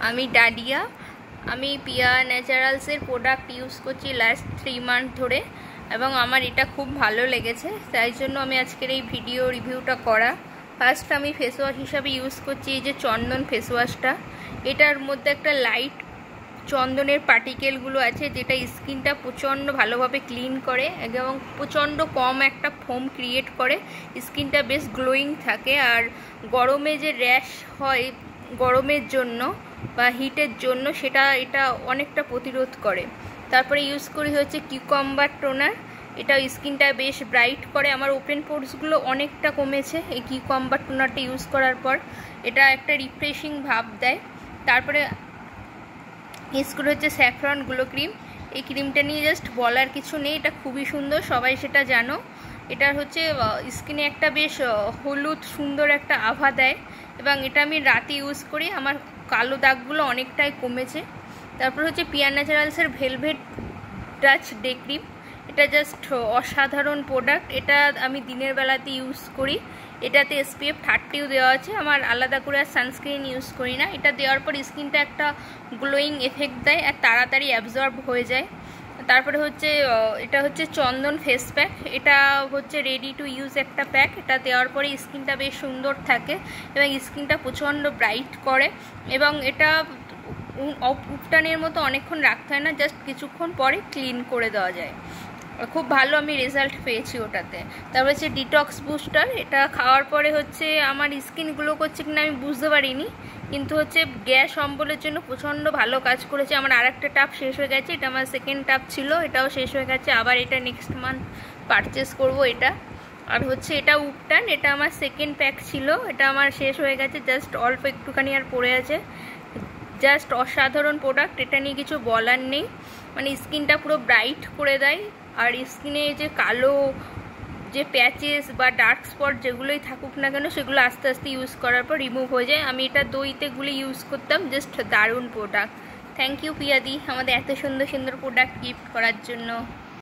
আমি ডালিয়া। আমি পিয়া ন্যাচারালসের product use করছি লাস্ট 3 মান্থ ধরে এবং আমার এটা খুব ভালো লেগেছে, তাই জন্য আমি আজকের এই ভিডিও রিভিউটা করা। ফার্স্ট আমি ফেস ওয়াশ হিসাবে ইউজ করছি এই যে চন্দন ফেস ওয়াশটা। এটার মধ্যে একটা লাইট চন্দনের পার্টিকেলগুলো আছে যেটা স্কিনটা প্রচণ্ড ভালোভাবে ক্লিন করে এবং প্রচণ্ড কম একটা ফোম ক্রিয়েট করে, স্কিনটা বেশ গ্লোয়িং থাকে। আর গরমে যে র্যাশ হয় গরমের জন্য বা হিটের জন্য সেটা এটা অনেকটা প্রতিরোধ করে। তারপরে ইউজ করি হচ্ছে কিউকাম্বার টোনার। এটা স্কিনটা বেশ ব্রাইট করে, আমার ওপেন পোর্সগুলো অনেকটা কমেছে এই কিউকাম্বার টোনারটা ইউজ করার পর। এটা একটা রিফ্রেশিং ভাব দেয়। তারপরে ইউজ করে হচ্ছে স্যাফরন গ্লো ক্রিম। এই ক্রিমটা নিয়ে জাস্ট বলার কিছু নেই, এটা খুবই সুন্দর, সবাই সেটা জানো। এটার হচ্ছে স্কিনে একটা বেশ হলুদ সুন্দর একটা আভা দেয় এবং এটা আমি রাতে ইউজ করি, আমার কালো দাগগুলো অনেকটাই কমেছে। তারপর হচ্ছে পিয়া ন্যাচারালসের ভেলভেট টাচ ডে ক্রিম। এটা জাস্ট অসাধারণ প্রোডাক্ট, এটা আমি দিনের বেলাতে ইউজ করি। এটাতে SPF 30 দেওয়া আছে, আমার আলাদা করে আর সানস্ক্রিন ইউজ করি না। এটা দেওয়ার পর স্কিনটা একটা গ্লোয়িং এফেক্ট দেয় আর তাড়াতাড়ি অ্যাবজর্ব হয়ে যায়। তারপরে হচ্ছে এটা হচ্ছে চন্দন ফেস প্যাক। এটা হচ্ছে রেডি টু ইউজ একটা প্যাক, এটা দেওয়ার পরে স্কিনটা বেশ সুন্দর থাকে এবং স্কিনটা প্রচণ্ড ব্রাইট করে এবং এটা উপটানের মতো অনেকক্ষণ রাখতে হয় না, জাস্ট কিছুক্ষণ পরে ক্লিন করে দেওয়া যায়। খুব ভালো আমি রেজাল্ট পেয়েছি ওটাতে। তারপর হচ্ছে ডিটক্স বুস্টার। এটা খাওয়ার পরে হচ্ছে আমার স্কিন গ্লো করছে কিনা আমি বুঝতে পারিনি, কিন্তু হচ্ছে গ্যাস অম্বলের জন্য প্রচণ্ড ভালো কাজ করেছে। আমার আরেকটা টাব শেষ হয়ে গেছে, এটা আমার সেকেন্ড টাব ছিল, এটাও শেষ হয়ে গেছে, আবার এটা নেক্সট মান্থ পারচেস করব এটা। আর হচ্ছে এটা উপটান, এটা আমার সেকেন্ড প্যাক ছিল, এটা আমার শেষ হয়ে গেছে, জাস্ট অল্প একটুখানি আর পড়ে আছে। জাস্ট অসাধারণ প্রোডাক্ট, এটা নিয়ে কিছু বলার নেই, মানে স্কিনটা পুরো ব্রাইট করে দেয়। আর স্কিনে যে কালো যে প্যাচেস বা ডার্ক স্পট যেগুলোই থাকুক না কেন সেগুলো আস্তে আস্তে ইউজ করার পর রিমুভ হয়ে যায়। আমি এটা দইতে গুলে ইউজ করতাম, জাস্ট দারুণ প্রোডাক্ট। থ্যাংক ইউ পিয়াদি আমাদের এত সুন্দর সুন্দর প্রোডাক্ট গিফট করার জন্য।